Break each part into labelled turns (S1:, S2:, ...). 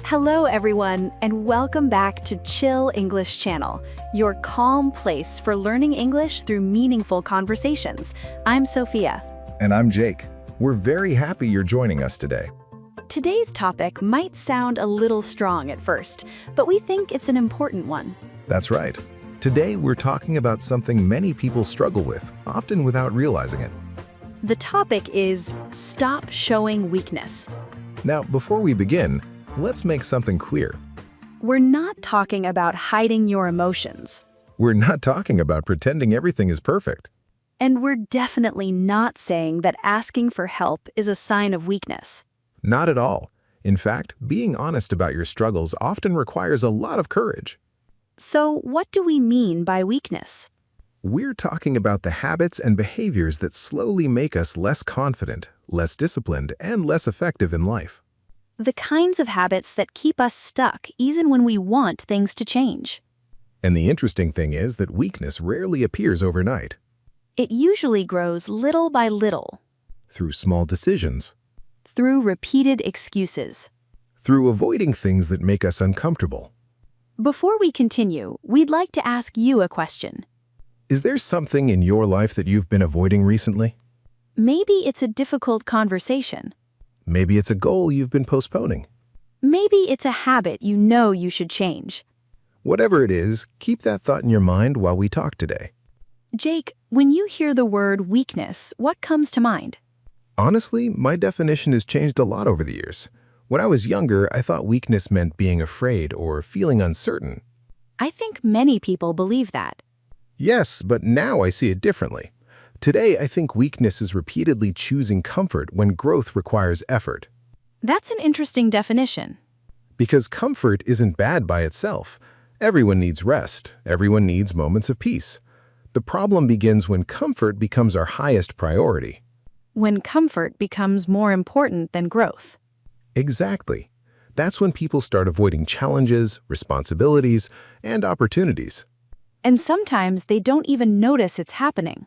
S1: Hello, everyone, and welcome back to Chill English Channel, your calm place for learning English through meaningful conversations. I'm Sophia.
S2: And I'm Jake. We're very happy you're joining us today.
S1: Today's topic might sound a little strong at first, but we think it's an important one.
S2: That's right. Today we're talking about something many people struggle with, often without realizing it.
S1: The topic is stop showing weakness.
S2: Now, before we begin, let's make something clear.
S1: We're not talking about hiding your emotions.
S2: We're not talking about pretending everything is perfect.
S1: And we're definitely not saying that asking for help is a sign of weakness.
S2: Not at all. In fact, being honest about your struggles often requires a lot of courage.
S1: So, what do we mean by weakness?
S2: We're talking about the habits and behaviors that slowly make us less confident, less disciplined, and less effective in life.
S1: The kinds of habits that keep us stuck even when we want things to change.
S2: And the interesting thing is that weakness rarely appears overnight.
S1: It usually grows little by little.
S2: Through small decisions.
S1: Through repeated excuses.
S2: Through avoiding things that make us uncomfortable.
S1: Before we continue, we'd like to ask you a question.
S2: Is there something in your life that you've been avoiding recently?
S1: Maybe it's a difficult conversation.
S2: Maybe it's a goal you've been postponing.
S1: Maybe it's a habit you know you should change.
S2: Whatever it is, keep that thought in your mind while we talk today.
S1: Jake, when you hear the word weakness, what comes to mind?
S2: Honestly, my definition has changed a lot over the years. When I was younger, I thought weakness meant being afraid or feeling uncertain.
S1: I think many people believe that.
S2: Yes, but now I see it differently. Today, I think weakness is repeatedly choosing comfort when growth requires effort.
S1: That's an interesting definition.
S2: Because comfort isn't bad by itself. Everyone needs rest. Everyone needs moments of peace. The problem begins when comfort becomes our highest priority.
S1: When comfort becomes more important than growth.
S2: Exactly. That's when people start avoiding challenges, responsibilities, and opportunities.
S1: And sometimes they don't even notice it's happening.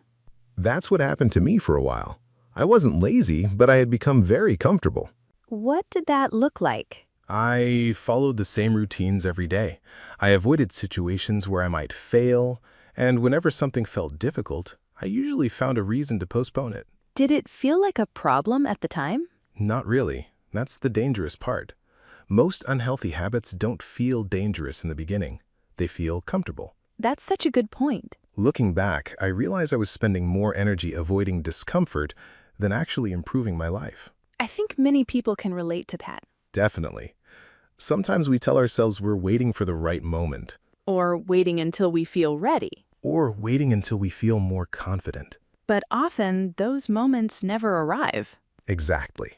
S2: That's what happened to me for a while. I wasn't lazy, but I had become very comfortable.
S1: What did that look like?
S2: I followed the same routines every day. I avoided situations where I might fail, and whenever something felt difficult, I usually found a reason to postpone it.
S1: Did it feel like a problem at the time?
S2: Not really. That's the dangerous part. Most unhealthy habits don't feel dangerous in the beginning. They feel comfortable.
S1: That's such a good point.
S2: Looking back, I realized I was spending more energy avoiding discomfort than actually improving my life.
S1: I think many people can relate to that.
S2: Definitely. Sometimes we tell ourselves we're waiting for the right moment.
S1: Or waiting until we feel ready.
S2: Or waiting until we feel more confident.
S1: But often, those moments never arrive.
S2: Exactly.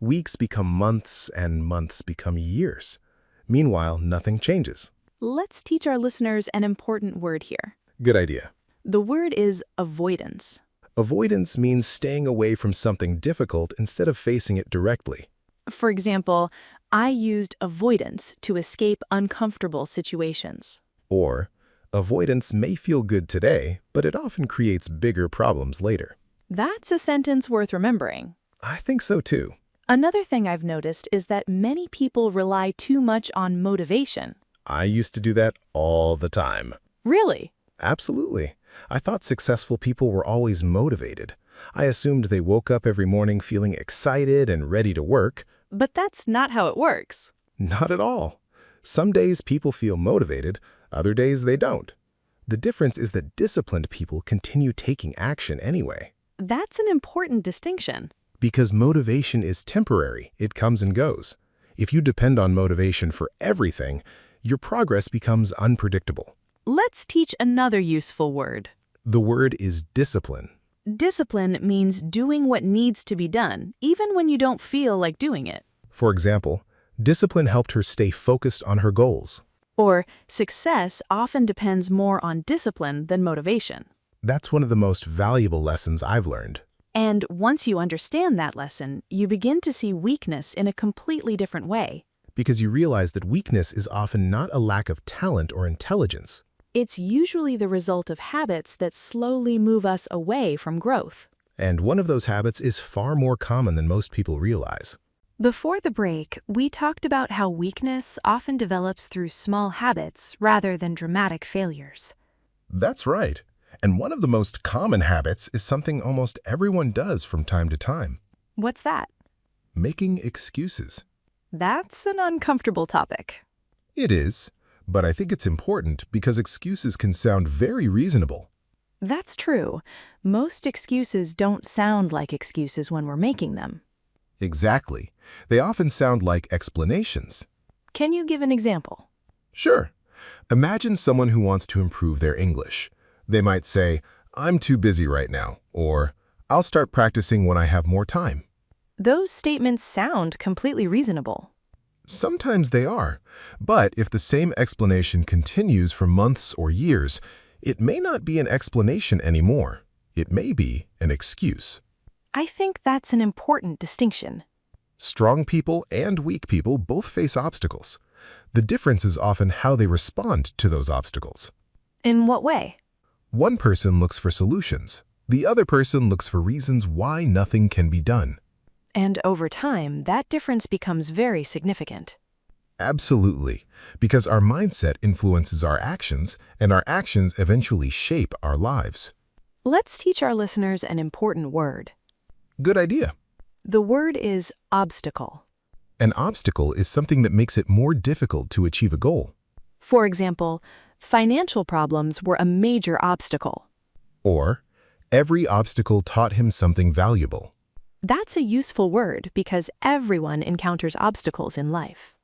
S2: Weeks become months and months become years. Meanwhile, nothing changes.
S1: Let's teach our listeners an important word here.
S2: Good idea.
S1: The word is avoidance.
S2: Avoidance means staying away from something difficult instead of facing it directly.
S1: For example, I used avoidance to escape uncomfortable situations.
S2: Or, avoidance may feel good today, but it often creates bigger problems later.
S1: That's a sentence worth remembering.
S2: I think so too.
S1: Another thing I've noticed is that many people rely too much on motivation.
S2: I used to do that all the time.
S1: Really?
S2: Absolutely. I thought successful people were always motivated. I assumed they woke up every morning feeling excited and ready to work.
S1: But that's not how it works.
S2: Not at all. Some days people feel motivated, other days they don't. The difference is that disciplined people continue taking action anyway.
S1: That's an important distinction.
S2: Because motivation is temporary, it comes and goes. If you depend on motivation for everything, your progress becomes unpredictable.
S1: Let's teach another useful word.
S2: The word is discipline.
S1: Discipline means doing what needs to be done, even when you don't feel like doing it.
S2: For example, discipline helped her stay focused on her goals.
S1: Or, success often depends more on discipline than motivation.
S2: That's one of the most valuable lessons I've learned.
S1: And once you understand that lesson, you begin to see weakness in a completely different way.
S2: Because you realize that weakness is often not a lack of talent or intelligence.
S1: It's usually the result of habits that slowly move us away from growth.
S2: And one of those habits is far more common than most people realize.
S3: Before the break, we talked about how weakness often develops through small habits rather than dramatic failures.
S2: That's right. And one of the most common habits is something almost everyone does from time to time:
S3: What's that?
S2: making excuses.
S3: That's an uncomfortable topic.
S2: It is, but I think it's important because excuses can sound very reasonable.
S3: That's true. Most excuses don't sound like excuses when we're making them.
S2: Exactly. They often sound like explanations.
S3: Can you give an example?
S2: Sure. Imagine someone who wants to improve their English. They might say, "I'm too busy right now," or "I'll start practicing when I have more time."
S3: Those statements sound completely reasonable.
S2: Sometimes they are, but if the same explanation continues for months or years, it may not be an explanation anymore. It may be an excuse.
S3: I think that's an important distinction.
S2: Strong people and weak people both face obstacles. The difference is often how they respond to those obstacles.
S3: In what way?
S2: One person looks for solutions. The other person looks for reasons why nothing can be done.
S3: And over time, that difference becomes very significant.
S2: Absolutely, because our mindset influences our actions, and our actions eventually shape our lives.
S3: Let's teach our listeners an important word.
S2: Good idea.
S3: The word is obstacle.
S2: An obstacle is something that makes it more difficult to achieve a goal.
S3: For example, financial problems were a major obstacle.
S2: Or, every obstacle taught him something valuable.
S3: That's a useful word because everyone encounters obstacles in life.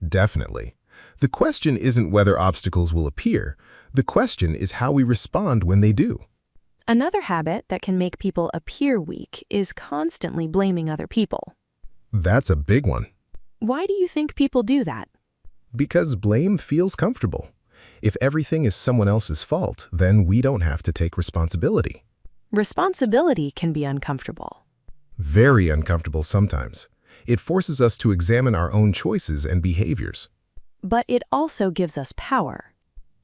S2: Definitely. The question isn't whether obstacles will appear. The question is how we respond when they do.
S3: Another habit that can make people appear weak is constantly blaming other people.
S2: That's a big one.
S3: Why do you think people do that?
S2: Because blame feels comfortable. If everything is someone else's fault, then we don't have to take responsibility.
S3: Responsibility can be uncomfortable.
S2: Very uncomfortable sometimes. It forces us to examine our own choices and behaviors.
S3: But it also gives us power.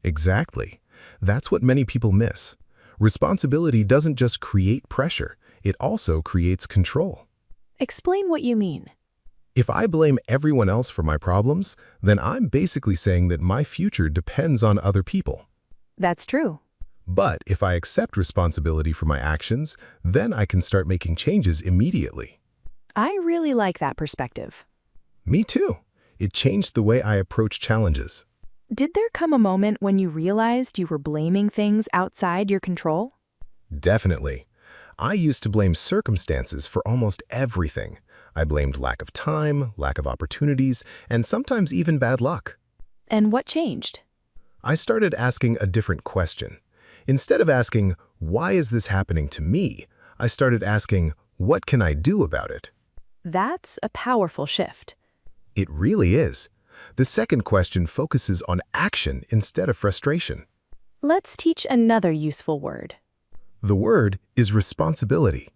S2: Exactly. That's what many people miss. Responsibility doesn't just create pressure, it also creates control.
S3: Explain what you mean.
S2: If I blame everyone else for my problems, then I'm basically saying that my future depends on other people.
S3: That's true.
S2: But if I accept responsibility for my actions, then I can start making changes immediately.
S3: I really like that perspective.
S2: Me too. It changed the way I approach challenges.
S3: Did there come a moment when you realized you were blaming things outside your control?
S2: Definitely. I used to blame circumstances for almost everything. I blamed lack of time, lack of opportunities, and sometimes even bad luck.
S3: And what changed?
S2: I started asking a different question. Instead of asking, "Why is this happening to me?" I started asking, "What can I do about it?"
S3: That's a powerful shift.
S2: It really is. The second question focuses on action instead of frustration.
S3: Let's teach another useful word.
S2: The word is responsibility.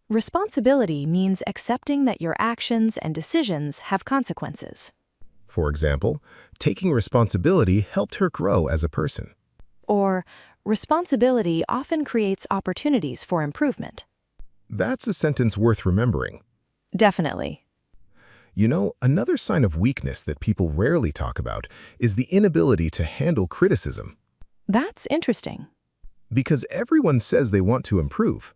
S3: Responsibility means accepting that your actions and decisions have consequences.
S2: For example, taking responsibility helped her grow as a person.
S3: Or, responsibility often creates opportunities for improvement.
S2: That's a sentence worth remembering.
S3: Definitely.
S2: You know, another sign of weakness that people rarely talk about is the inability to handle criticism.
S3: That's interesting.
S2: Because everyone says they want to improve.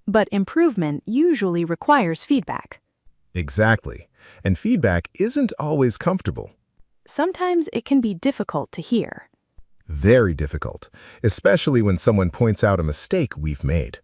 S3: But improvement usually requires feedback.
S2: Exactly. And feedback isn't always comfortable.
S3: Sometimes it can be difficult to hear.
S2: Very difficult, especially when someone points out a mistake we've made.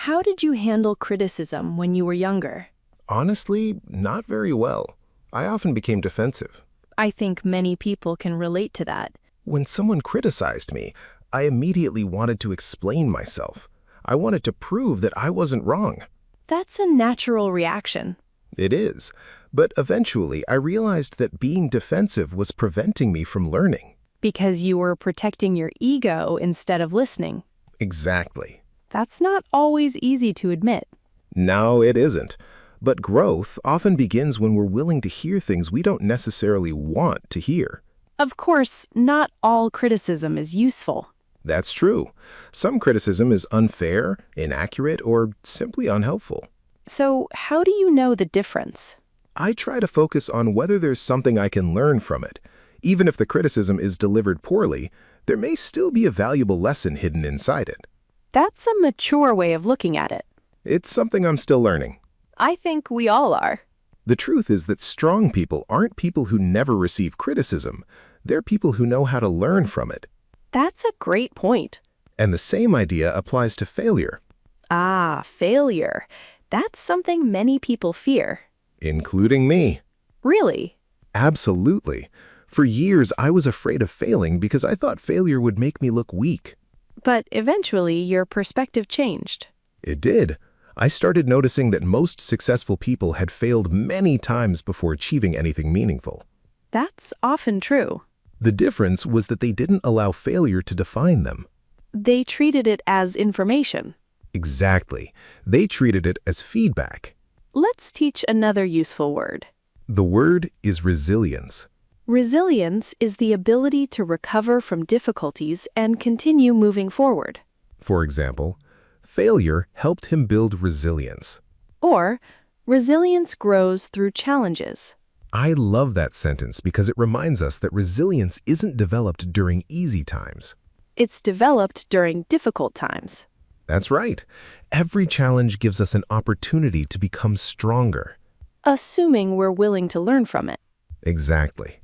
S3: How did you handle criticism when you were younger?
S2: Honestly, not very well. I often became defensive.
S3: I think many people can relate to that.
S2: When someone criticized me, I immediately wanted to explain myself. I wanted to prove that I wasn't wrong.
S3: That's a natural reaction.
S2: It is. But eventually, I realized that being defensive was preventing me from learning.
S3: Because you were protecting your ego instead of listening.
S2: Exactly.
S3: That's not always easy to admit.
S2: No, it isn't. But growth often begins when we're willing to hear things we don't necessarily want to hear.
S3: Of course, not all criticism is useful.
S2: That's true. Some criticism is unfair, inaccurate, or simply unhelpful.
S3: So, how do you know the difference?
S2: I try to focus on whether there's something I can learn from it. Even if the criticism is delivered poorly, there may still be a valuable lesson hidden inside it.
S1: That's a mature way of looking at it.
S2: It's something I'm still learning.
S1: I think we all are.
S2: The truth is that strong people aren't people who never receive criticism. They're people who know how to learn from it.
S1: That's a great point.
S2: And the same idea applies to failure.
S1: Ah, failure. That's something many people fear.
S2: Including me.
S1: Really?
S2: Absolutely. For years, I was afraid of failing because I thought failure would make me look weak.
S1: But eventually, your perspective changed.
S2: It did. I started noticing that most successful people had failed many times before achieving anything meaningful.
S1: That's often true.
S2: The difference was that they didn't allow failure to define them.
S1: They treated it as information.
S2: Exactly. They treated it as feedback.
S1: Let's teach another useful word.
S2: The word is resilience.
S1: Resilience is the ability to recover from difficulties and continue moving forward.
S2: For example, failure helped him build resilience.
S1: Or, resilience grows through challenges.
S2: I love that sentence because it reminds us that resilience isn't developed during easy times.
S1: It's developed during difficult times.
S2: That's right. Every challenge gives us an opportunity to become stronger.
S1: Assuming we're willing to learn from it.
S2: Exactly.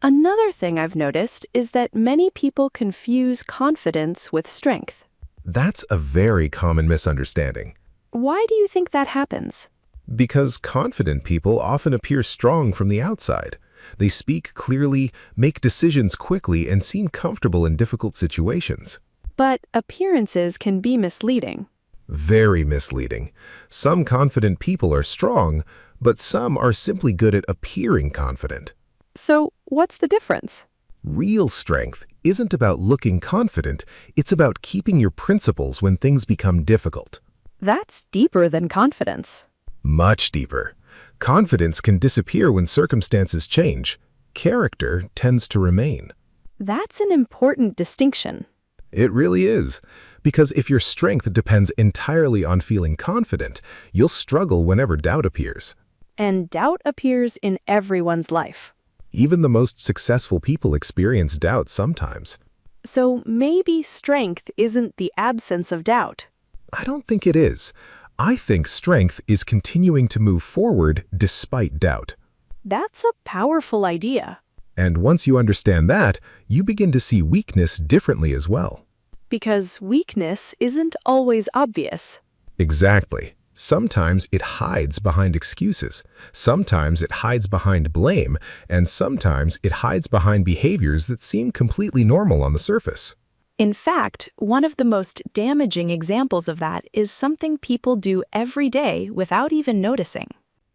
S1: Another thing I've noticed is that many people confuse confidence with strength.
S2: That's a very common misunderstanding.
S1: Why do you think that happens?
S2: Because confident people often appear strong from the outside. They speak clearly, make decisions quickly, and seem comfortable in difficult situations.
S1: But appearances can be misleading.
S2: Very misleading. Some confident people are strong, but some are simply good at appearing confident.
S1: So, what's the difference?
S2: Real strength isn't about looking confident, it's about keeping your principles when things become difficult.
S1: That's deeper than confidence.
S2: Much deeper. Confidence can disappear when circumstances change. Character tends to remain.
S1: That's an important distinction.
S2: It really is. Because if your strength depends entirely on feeling confident, you'll struggle whenever doubt appears.
S1: And doubt appears in everyone's life.
S2: Even the most successful people experience doubt sometimes.
S1: So maybe strength isn't the absence of doubt.
S2: I don't think it is. I think strength is continuing to move forward despite doubt.
S1: That's a powerful idea.
S2: And once you understand that, you begin to see weakness differently as well.
S1: Because weakness isn't always obvious.
S2: Exactly. Sometimes it hides behind excuses. Sometimes it hides behind blame. And sometimes it hides behind behaviors that seem completely normal on the surface.
S1: In fact, one of the most damaging examples of that is something people do every day without even noticing.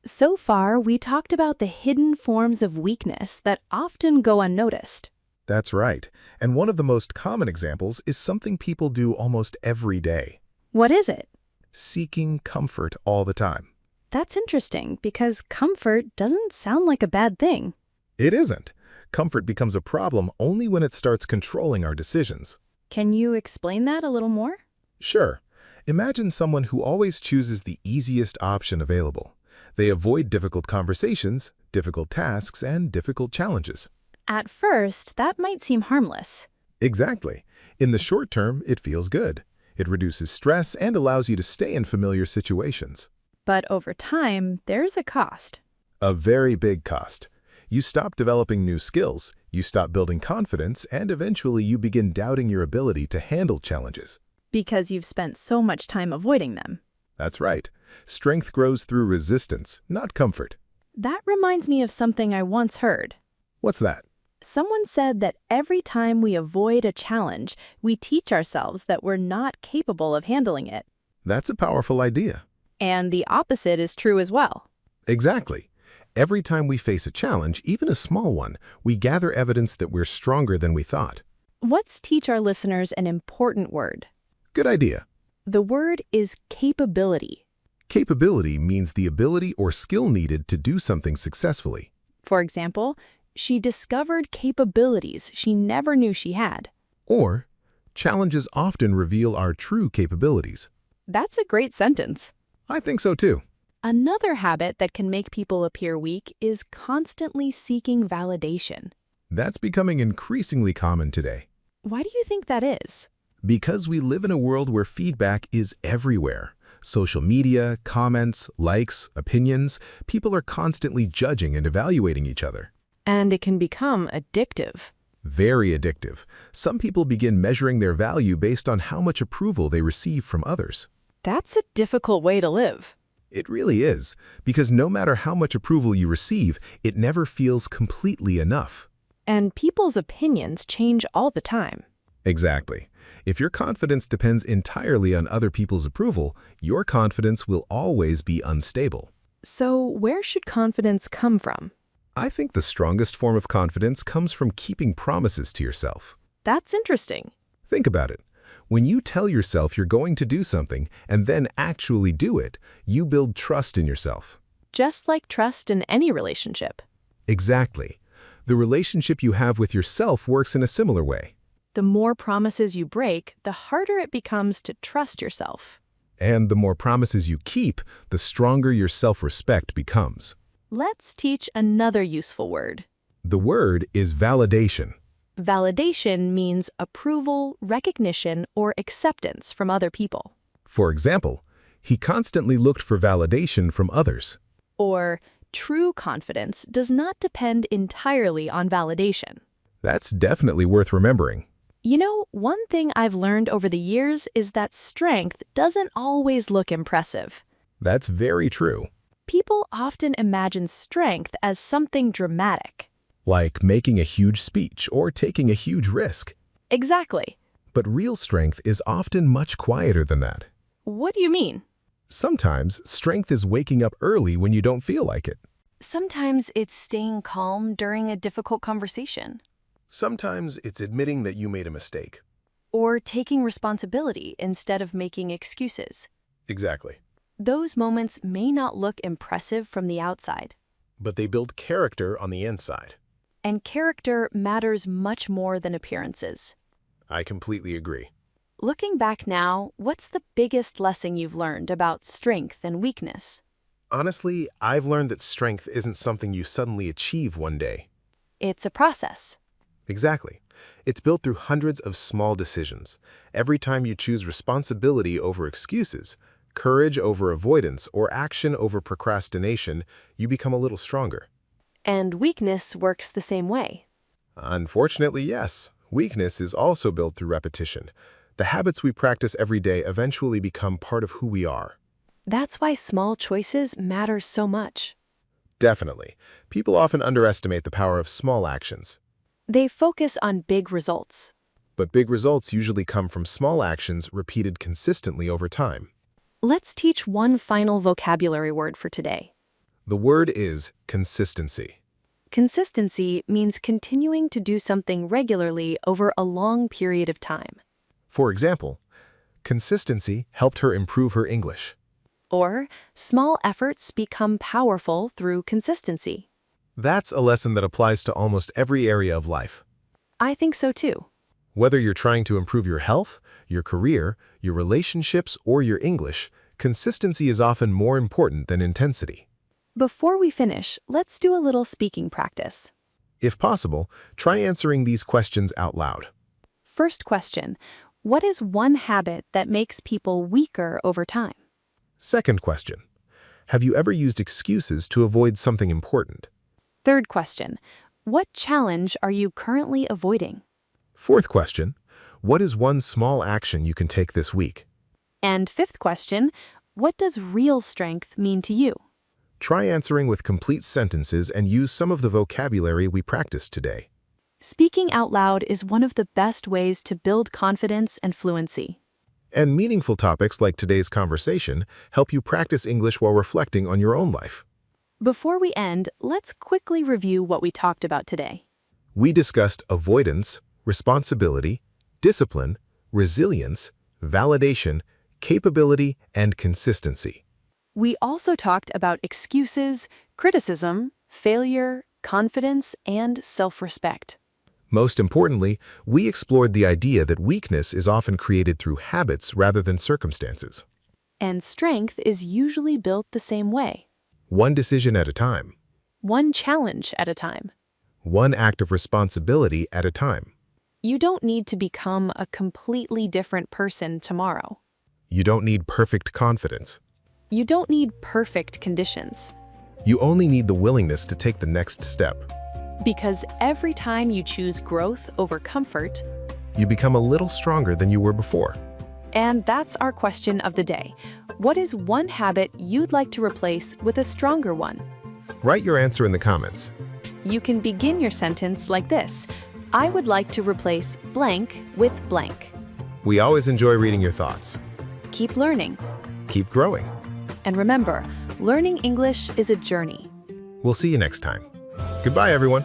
S1: So far, we talked about the hidden forms of weakness that often go unnoticed.
S2: That's right. And one of the most common examples is something people do almost every day.
S1: What is it?
S2: Seeking comfort all the time.
S1: That's interesting because comfort doesn't sound like a bad thing.
S2: It isn't. Comfort becomes a problem only when it starts controlling our decisions.
S1: Can you explain that a little more?
S2: Sure. Imagine someone who always chooses the easiest option available. They avoid difficult conversations, difficult tasks, and difficult challenges.
S1: At first, that might seem harmless.
S2: Exactly. In the short term, it feels good. It reduces stress and allows you to stay in familiar situations.
S1: But over time, there's a cost.
S2: A very big cost. You stop developing new skills, you stop building confidence, and eventually you begin doubting your ability to handle challenges.
S1: Because you've spent so much time avoiding them.
S2: That's right. Strength grows through resistance, not comfort.
S1: That reminds me of something I once heard.
S2: What's that?
S1: Someone said that every time we avoid a challenge, we teach ourselves that we're not capable of handling it.
S2: That's a powerful idea.
S1: And the opposite is true as well.
S2: Exactly. Every time we face a challenge, even a small one, we gather evidence that we're stronger than we thought.
S1: Let's teach our listeners an important word.
S2: Good idea.
S1: The word is capability.
S2: Capability means the ability or skill needed to do something successfully.
S1: For example, she discovered capabilities she never knew she had.
S2: Or, challenges often reveal our true capabilities.
S1: That's a great sentence.
S2: I think so too.
S1: Another habit that can make people appear weak is constantly seeking validation.
S2: That's becoming increasingly common today.
S1: Why do you think that is?
S2: Because we live in a world where feedback is everywhere. Social media, comments, likes, opinions, people are constantly judging and evaluating each other.
S1: And it can become addictive.
S2: Very addictive. Some people begin measuring their value based on how much approval they receive from others.
S1: That's a difficult way to live.
S2: It really is, because no matter how much approval you receive, it never feels completely enough.
S1: And people's opinions change all the time.
S2: Exactly. If your confidence depends entirely on other people's approval, your confidence will always be unstable.
S1: So where should confidence come from?
S2: I think the strongest form of confidence comes from keeping promises to yourself.
S1: That's interesting.
S2: Think about it. When you tell yourself you're going to do something and then actually do it, you build trust in yourself.
S1: Just like trust in any relationship.
S2: Exactly. The relationship you have with yourself works in a similar way.
S1: The more promises you break, the harder it becomes to trust yourself.
S2: And the more promises you keep, the stronger your self-respect becomes.
S1: Let's teach another useful word.
S2: The word is validation.
S1: Validation means approval, recognition, or acceptance from other people.
S2: For example, he constantly looked for validation from others.
S1: Or true confidence does not depend entirely on validation.
S2: That's definitely worth remembering.
S1: You know, one thing I've learned over the years is that strength doesn't always look impressive.
S2: That's very true.
S1: People often imagine strength as something dramatic.
S2: Like making a huge speech or taking a huge risk.
S1: Exactly.
S2: But real strength is often much quieter than that.
S1: What do you mean?
S2: Sometimes, strength is waking up early when you don't feel like it.
S3: Sometimes it's staying calm during a difficult conversation.
S2: Sometimes it's admitting that you made a mistake.
S3: Or taking responsibility instead of making excuses.
S2: Exactly.
S3: Those moments may not look impressive from the outside.
S2: But they build character on the inside.
S3: And character matters much more than appearances.
S2: I completely agree.
S3: Looking back now, what's the biggest lesson you've learned about strength and weakness?
S2: Honestly, I've learned that strength isn't something you suddenly achieve one day.
S3: It's a process.
S2: Exactly. It's built through hundreds of small decisions. Every time you choose responsibility over excuses, courage over avoidance, or action over procrastination, you become a little stronger.
S3: And weakness works the same way.
S2: Unfortunately, yes. Weakness is also built through repetition. The habits we practice every day eventually become part of who we are.
S3: That's why small choices matter so much.
S2: Definitely. People often underestimate the power of small actions.
S3: They focus on big results.
S2: But big results usually come from small actions repeated consistently over time.
S3: Let's teach one final vocabulary word for today.
S2: The word is consistency.
S3: Consistency means continuing to do something regularly over a long period of time.
S2: For example, consistency helped her improve her English.
S3: Or, small efforts become powerful through consistency.
S2: That's a lesson that applies to almost every area of life.
S3: I think so too.
S2: Whether you're trying to improve your health, your career, your relationships, or your English, consistency is often more important than intensity.
S3: Before we finish, let's do a little speaking practice.
S2: If possible, try answering these questions out loud.
S3: First question, what is one habit that makes people weaker over time?
S2: Second question, have you ever used excuses to avoid something important?
S3: Third question, what challenge are you currently avoiding?
S2: Fourth question, what is one small action you can take this week?
S3: And fifth question, what does real strength mean to you?
S2: Try answering with complete sentences and use some of the vocabulary we practiced today.
S3: Speaking out loud is one of the best ways to build confidence and fluency.
S2: And meaningful topics like today's conversation help you practice English while reflecting on your own life.
S3: Before we end, let's quickly review what we talked about today.
S2: We discussed avoidance, responsibility, discipline, resilience, validation, capability, and consistency.
S3: We also talked about excuses, criticism, failure, confidence, and self-respect.
S2: Most importantly, we explored the idea that weakness is often created through habits rather than circumstances.
S1: And strength is usually built the same way.
S2: One decision at a time.
S1: One challenge at a time.
S2: One act of responsibility at a time.
S1: You don't need to become a completely different person tomorrow.
S2: You don't need perfect confidence.
S1: You don't need perfect conditions.
S2: You only need the willingness to take the next step.
S1: Because every time you choose growth over comfort,
S2: You become a little stronger than you were before.
S1: and that's our question of the day. What is one habit you'd like to replace with a stronger one?
S2: Write your answer in the comments.
S1: You can begin your sentence like this. I would like to replace blank with blank.
S2: We always enjoy reading your thoughts.
S1: Keep learning.
S2: Keep growing.
S1: And remember, learning English is a journey.
S2: We'll see you next time. Goodbye, everyone.